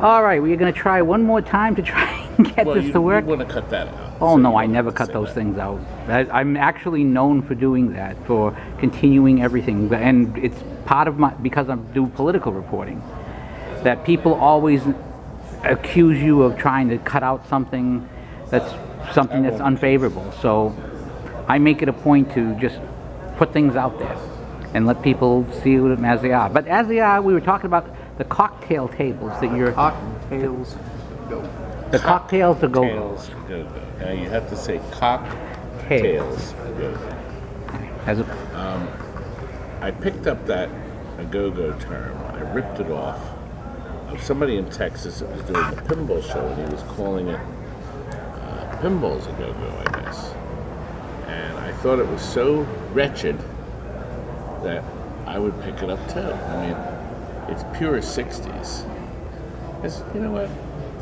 All right, we're going to try one more time to try and get this to work. You want to cut that out. Oh, so no, I never cut those things out. I'm actually known for doing that, for continuing everything. And it's part of my, because I do political reporting, that people always accuse you of trying to cut out something that's unfavorable. So I make it a point to just put things out there and let people see them as they are. But as they are, we were talking about the cocktail tables that you're... Cocktails go. The cocktails to go. Cocktails go. Now you have to say cocktails go. I picked up that a-go-go term. I ripped it off of somebody in Texas that was doing the pinball show, and he was calling it pinball's a-go-go, I guess. And I thought it was so wretched that I would pick it up too. I mean, it's pure 60s. You know what?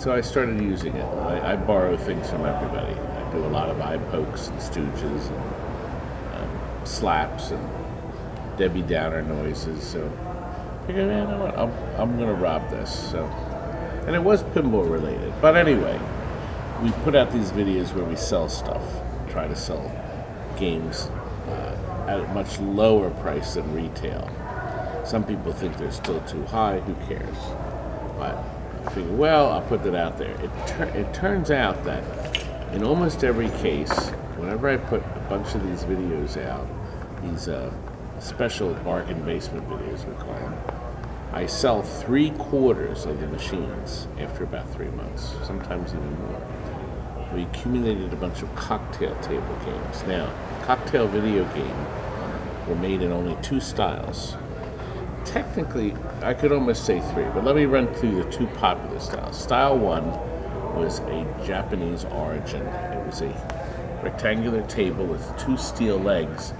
So I started using it. I borrow things from everybody. I do a lot of eye pokes and stooges and slaps and Debbie Downer noises. So I figured, man, you know what? I'm going to rob this. So, and it was pinball related. But anyway, we put out these videos where we sell stuff, try to sell games at a much lower price than retail. Some people think they're still too high. Who cares? But I figure, well, I'll put that out there. It turns out that in almost every case, whenever I put a bunch of these videos out, these special bargain basement videos we call them, I sell 3/4 of the machines after about 3 months, sometimes even more. We accumulated a bunch of cocktail table games. Now, cocktail video game were made in only 2 styles. Technically, I could almost say 3, but let me run through the 2 popular styles. Style 1 was a Japanese origin. It was a rectangular table with 2 steel legs,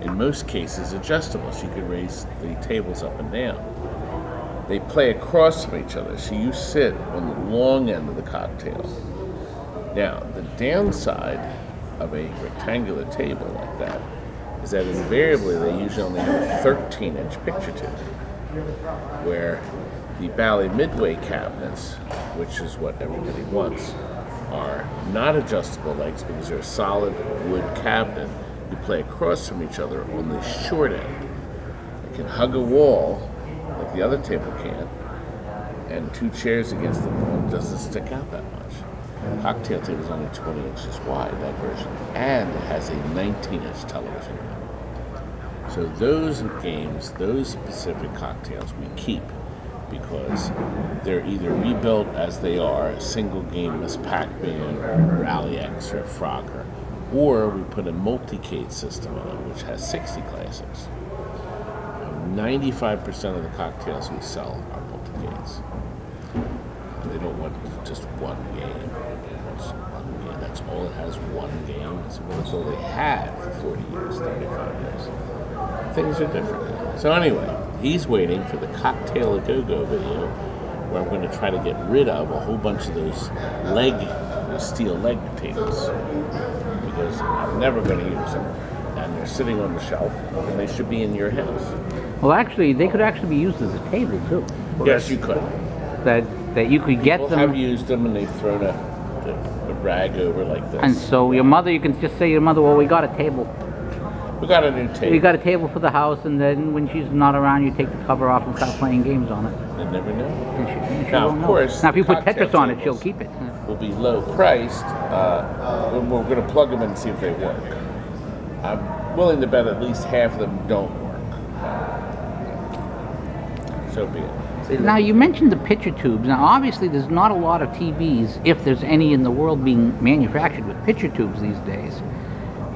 in most cases adjustable, so you could raise the tables up and down. They play across from each other, so you sit on the long end of the cocktail. Now, the downside of a rectangular table like that is that invariably they usually only have a 13-inch picture tube, where the Bally Midway cabinets, which is what everybody wants, are not adjustable legs because they're a solid wood cabinet. You play across from each other on the short end. It can hug a wall like the other table can, and 2 chairs against the wall doesn't stick out that much. The cocktail table is only 20 inches wide, that version, and it has a 19-inch television. So those games, those specific cocktails we keep because they're either rebuilt as they are, a single game as Pac-Man or Rally X or Frogger, or we put a multi-cade system in it, which has 60 classics. 95% of the cocktails we sell are multi-cades. They don't want just one game. That's all it has, one game. That's all they had for 40 years, 35 years. Things are different now. So anyway, he's waiting for the Cocktail A-Go-Go video where I'm going to try to get rid of a whole bunch of those steel leg tables because I'm never going to use them. And they're sitting on the shelf and they should be in your house. Well, actually, they could actually be used as a table, too. Yes, you could. That you could get them. People have used them and they've thrown a rag over like this. And so your mother, you can just say to your mother, well, we got a table. We got a new table. We got a table for the house, and then when she's not around, you take the cover off and start playing games on it. They never know. And she Now, of course, now, if you put Tetris on it, she'll keep it. Will be low priced. We're going to plug them in and see if they work. I'm willing to bet at least half of them don't work. So be it. Now, you mentioned the picture tubes. Now, obviously, there's not a lot of TVs, if there's any in the world, being manufactured with picture tubes these days.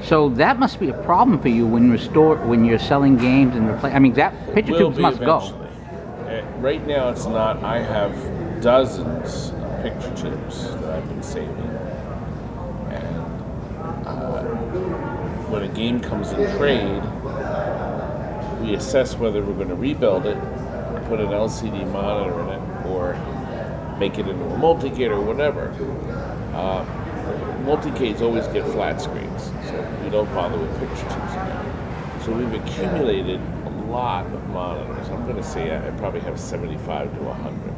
So that must be a problem for you when you're selling games and I mean, that picture tubes must eventually go. Right now, it's not. I have dozens of picture tubes that I've been saving, and when a game comes in trade, we assess whether we're going to rebuild it, put an LCD monitor in it, or make it into a multi-cade or whatever. Multi-cades always get flat screens, so we don't bother with picture tubes again. So we've accumulated a lot of monitors. I'm going to say I probably have 75 to 100.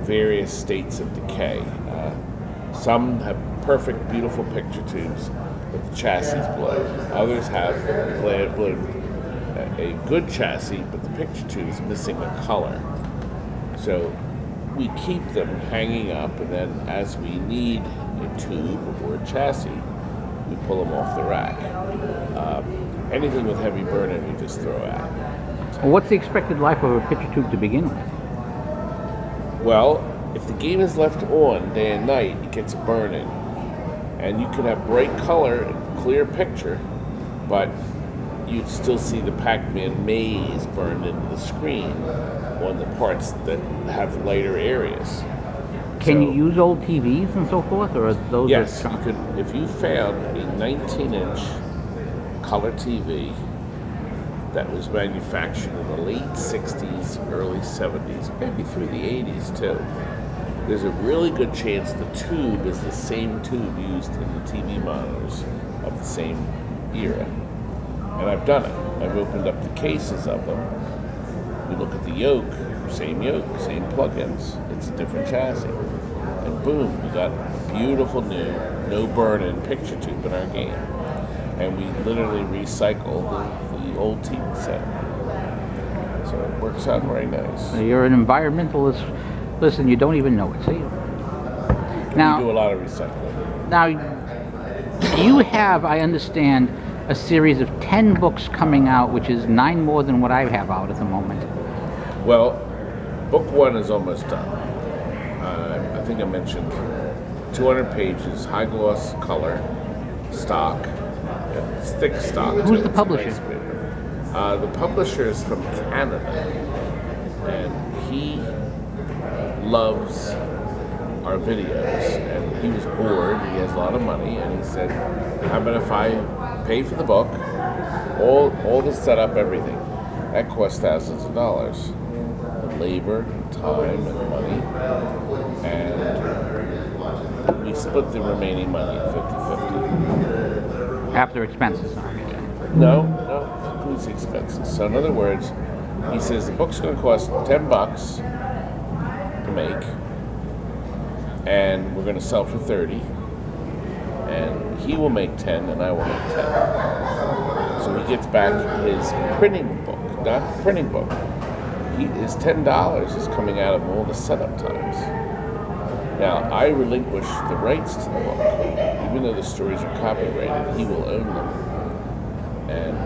various states of decay. Some have perfect, beautiful picture tubes, but the chassis is blown. Others have a good chassis, but the picture tube is missing a color. So we keep them hanging up, and then as we need a tube or a chassis, we pull them off the rack. Anything with heavy burn-in we just throw out. Well, what's the expected life of a picture tube to begin with? Well, if the game is left on day and night, it gets a burn-in. And you can have bright color and clear picture, but you'd still see the Pac-Man maze burned into the screen on the parts that have lighter areas. Can you use old TVs and so forth, or are those? Yes, you could. If you found a 19-inch color TV that was manufactured in the late 60s, early 70s, maybe through the 80s too, there's a really good chance the tube is the same tube used in the TV monitors of the same era. And I've done it. I've opened up the cases of them. We look at the yoke, same plugins. It's a different chassis. And boom, we got a beautiful new, no burn-in picture tube in our game. And we literally recycle the old TV set. So it works out very nice. So you're an environmentalist. Listen, you don't even know it, see? Now, we do a lot of recycling. Now, you have, I understand, a series of 10 books coming out, which is 9 more than what I have out at the moment. Well, book 1 is almost done. I think I mentioned 200 pages, high gloss color, stock, it's thick stock. Who's the publisher? The publisher is from Canada, and he loves our videos, and he was bored, he has a lot of money, and he said, how about if I pay for the book, all the setup, everything. That costs thousands of dollars. The labor, time, and money, and we split the remaining money 50-50. After expenses, obviously. No, includes the expenses. So in other words, he says the book's going to cost $10 to make, and we're going to sell for 30, and he will make 10 and I will make 10. So he gets back his printing book, not printing book. His $10 is coming out of all the setup times. Now, I relinquish the rights to the book. Even though the stories are copyrighted, he will own them. And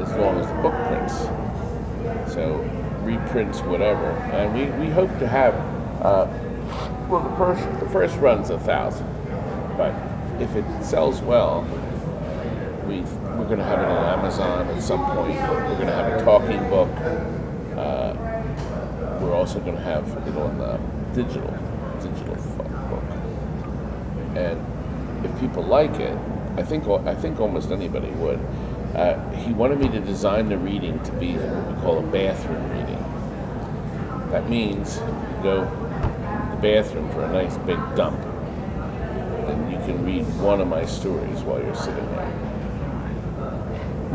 as long as the book prints. So, reprints, whatever. And we hope to have, the first run's 1,000. But if it sells well, we're going to have it on Amazon at some point. We're going to have a talking book. We're also going to have it on digital book. And if people like it, I think almost anybody would. He wanted me to design the reading to be what we call a bathroom reading. That means you go to the bathroom for a nice big dump, and you can read one of my stories while you're sitting there.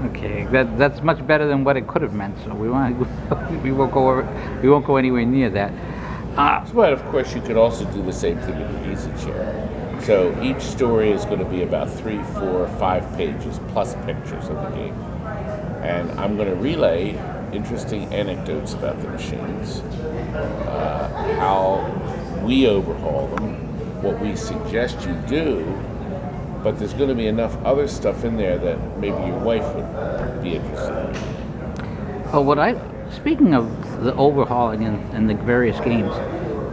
Okay, that's much better than what it could have meant. So we won't go anywhere near that. But of course, you could also do the same thing with the easy chair. So each story is going to be about 3, 4, 5 pages plus pictures of the game, and I'm going to relay interesting anecdotes about the machines, how we overhaul them, what we suggest you do. But there's going to be enough other stuff in there that maybe your wife would be interested in. Oh, speaking of the overhauling and the various games,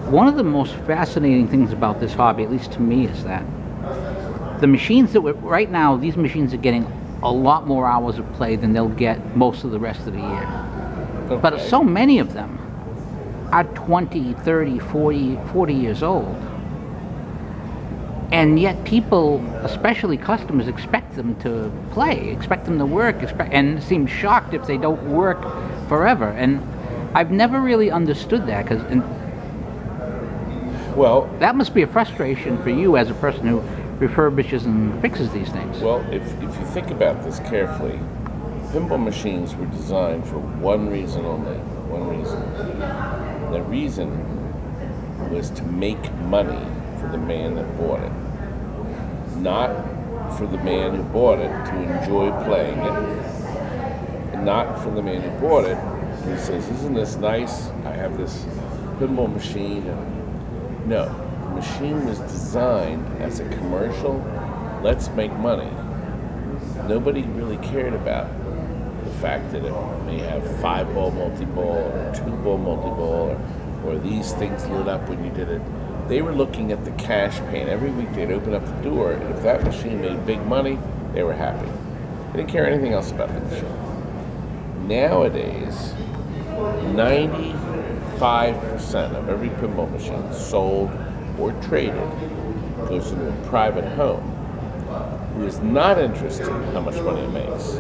one of the most fascinating things about this hobby, at least to me, is that the machines right now, these machines are getting a lot more hours of play than they'll get most of the rest of the year. Okay. But so many of them are 20, 30, 40 years old. And yet people, especially customers, expect them to play, expect them to work, and seem shocked if they don't work forever. And I've never really understood that, because that must be a frustration for you as a person who refurbishes and fixes these things. Well, if you think about this carefully, pinball machines were designed for one reason only, one reason. The reason was to make money for the man that bought it, not for the man who bought it to enjoy playing it, not for the man who bought it who says, isn't this nice? I have this pinball machine. No, the machine was designed as a commercial, let's make money. Nobody really cared about the fact that it may have 5-ball multi-ball or 2-ball multi-ball or these things lit up when you did it. They were looking at the cash pan. Every week they'd open up the door, and if that machine made big money, they were happy. They didn't care anything else about the machine. Nowadays, 95% of every pinball machine sold or traded goes into a private home who is not interested in how much money it makes.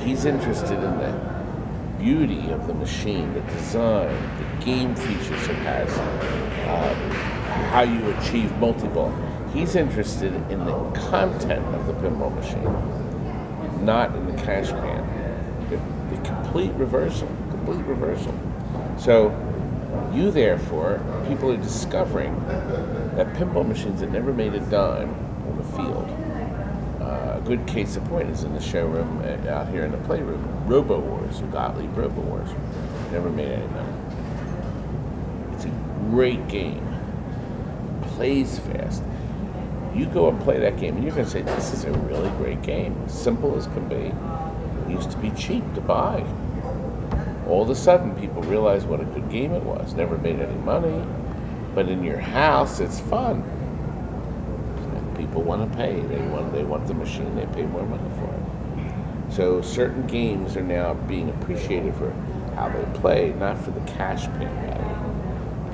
He's interested in the beauty of the machine, the design, the game features it has, how you achieve multi-ball. He's interested in the content of the pinball machine, not in the cash pan. The complete reversal. So you, therefore, people are discovering that pinball machines that never made a dime on the field. A good case in point is in the showroom out here in the playroom. Robo Wars, Gottlieb Robo Wars, never made any money. It's a great game. Plays fast. You go and play that game, and you're going to say, "This is a really great game. Simple as can be. It used to be cheap to buy." All of a sudden, people realize what a good game it was. Never made any money, but in your house, it's fun. People want to pay. They want the machine. They pay more money for it. So certain games are now being appreciated for how they play, not for the cash pan value.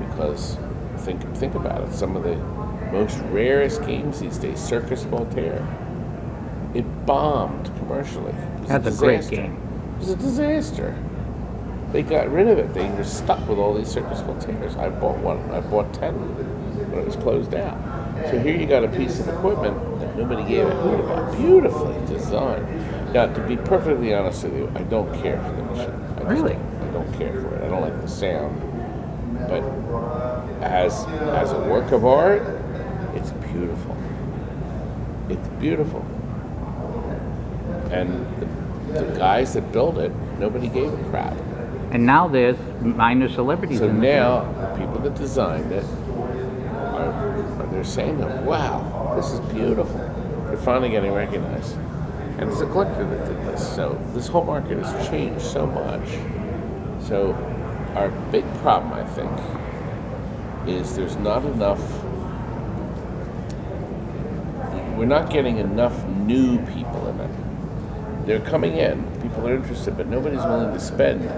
Because think about it. Some of the most rarest games these days, Circus Voltaire, it bombed commercially. That's a great game. It was a disaster. They got rid of it. They were stuck with all these Circus Voltaires. I bought one. I bought 10 when it was closed down. So here you got a piece of equipment that nobody gave a hoot about. Beautifully designed. Now, to be perfectly honest with you, I don't care for the machine. I don't care for it. I don't like the sound. But as a work of art, it's beautiful. It's beautiful. And the guys that built it, nobody gave a crap. And now there's minor celebrities. So in now the people that designed it they're saying that, wow, this is beautiful. They're finally getting recognized. And it's a collector that did this. So this whole market has changed so much. So our big problem, I think, is there's not enough, we're not getting enough new people in it. They're coming in, people are interested, but nobody's willing to spend,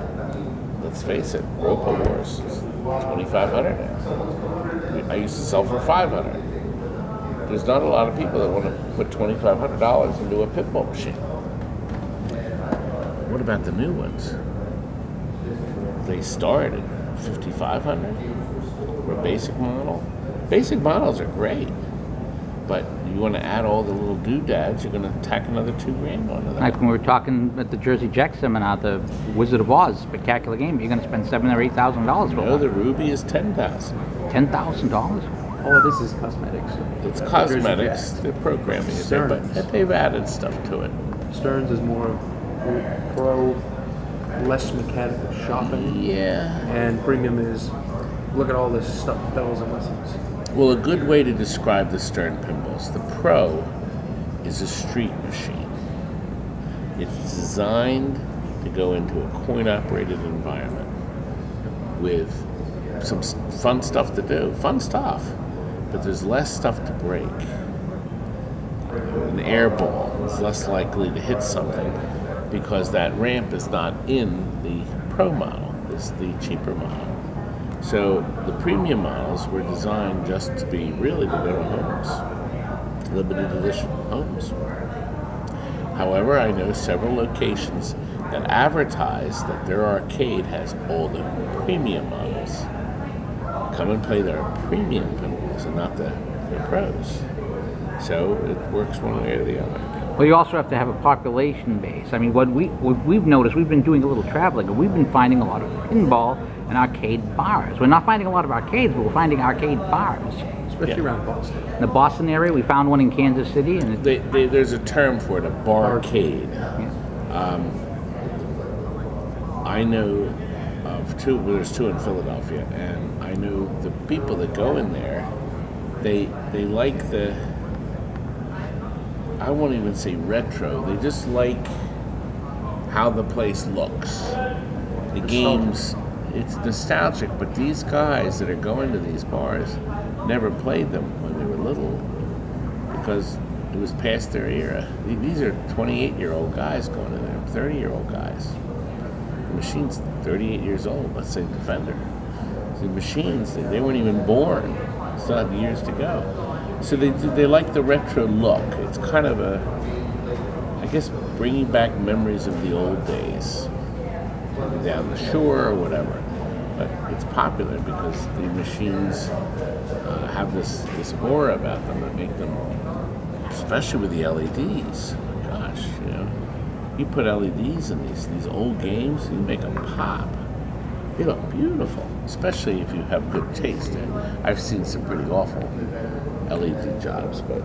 let's face it, Robo Wars is $2,500 now. I used to sell for $500. There's not a lot of people that want to put $2,500 into a pinball machine. What about the new ones? They start at $5,500 for a basic model. Basic models are great, but you want to add all the little doodads, you're going to tack another $2,000 onto that. Like when we were talking at the Jersey Jack seminar, the Wizard of Oz spectacular game, you're going to spend $7,000 or $8,000 for No, one. the Ruby is $10,000. $10,000? Oh, this is cosmetics. It's cosmetics. The programming is there, but they've added stuff to it. Stearns is more pro, less mechanical shopping. Yeah. And premium is, look at all this stuff, bells and whistles. Well, a good way to describe the Stern pinballs, the Pro is a street machine. It's designed to go into a coin-operated environment with some fun stuff to do. Fun stuff. But there's less stuff to break. An air ball is less likely to hit something because that ramp is not in the Pro model. It's the cheaper model. So the premium models were designed just to be really to go to homes, limited edition homes. However, I know several locations that advertise that their arcade has all the premium models. Come and play their premium pinballs and not the pros. So it works one way or the other. Well, you also have to have a population base. I mean, what we've noticed, we've been doing a little traveling, and we've been finding a lot of pinball and arcade bars. We're not finding a lot of arcades, but we're finding arcade bars. Especially around Boston. In the Boston area, we found one in Kansas City, and There's a term for it, a barcade. yeah. I know of two. Well, there's two in Philadelphia, and I know the people that go in there. They like the. I won't even say retro. They just like how the place looks. The games, it's nostalgic, but these guys that are going to these bars never played them when they were little because it was past their era. These are 28-year-old guys going in there, 30-year-old guys. The machine's 38 years old, let's say Defender. The machines, they weren't even born. Still have years to go. So they like the retro look. It's kind of a, I guess, bringing back memories of the old days, maybe down the shore or whatever. But it's popular because the machines have this aura about them that make them, especially with the LEDs. Gosh, you put LEDs in these old games, you make them pop. They look beautiful, especially if you have good taste. I've seen some pretty awful LED jobs, but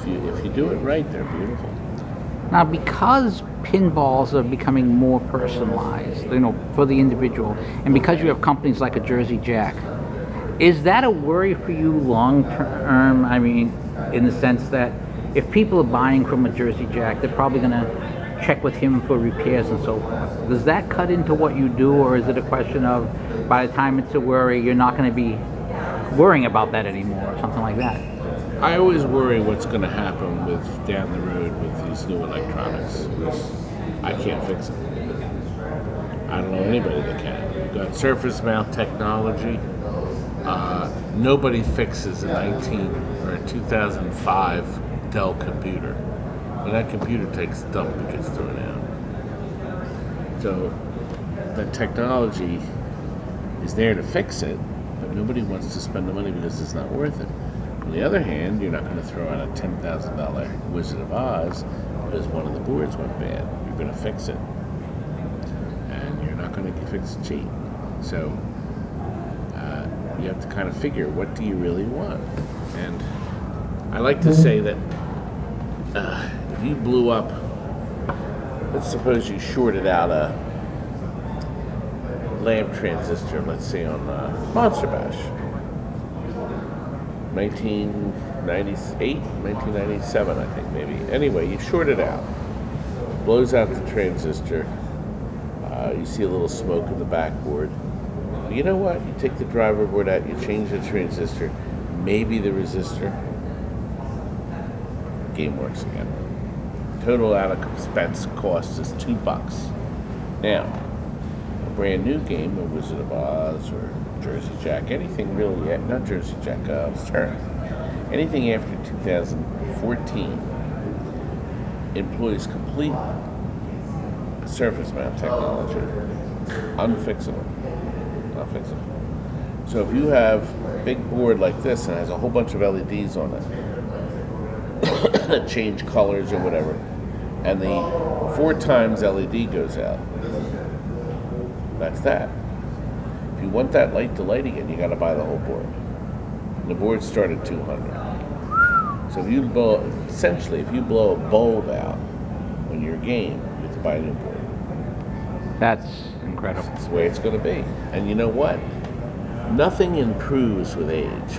if you do it right, they're beautiful. Now, because pinballs are becoming more personalized, for the individual, and because you have companies like a Jersey Jack, is that a worry for you long term? I mean, in the sense that if people are buying from a Jersey Jack, they're probably going to check with him for repairs and so forth. Does that cut into what you do, or is it a question of by the time it's a worry, you're not going to be worrying about that anymore, or something like that? I always worry what's going to happen with down the road with these new electronics. I can't fix it. I don't know anybody that can. We've got surface mount technology. Nobody fixes a 2005 Dell computer. When that computer takes a dump, it gets thrown out. So the technology is there to fix it, but nobody wants to spend the money because it's not worth it. On the other hand, you're not going to throw out a $10,000 Wizard of Oz because one of the boards went bad. You're going to fix it, and you're not going to fix it cheap. So you have to kind of figure, what do you really want? And I like to say that if you blew up, let's suppose you shorted out a lamp transistor, let's say on Monster Bash, 1998, 1997, I think maybe. Anyway, you short it out, blows out the transistor, you see a little smoke in the backboard. But you know what? You take the driver board out, you change the transistor, maybe the resistor, game works again. Total out of expense cost is $2. Now, a brand new game, a Wizard of Oz or Jersey Jack, anything really, not Jersey Jack, Stern, anything after 2014 employs complete surface mount technology. Unfixable. Not fixable. So if you have a big board like this and has a whole bunch of LEDs on it that change colors or whatever, and the 4 times LED goes out, that's that. If you want that light to light again, you got to buy the whole board. And the boards start at $200. So if you blow a bulb out on your game, you have to buy a new board. That's incredible. That's the way it's going to be. And you know what? Nothing improves with age.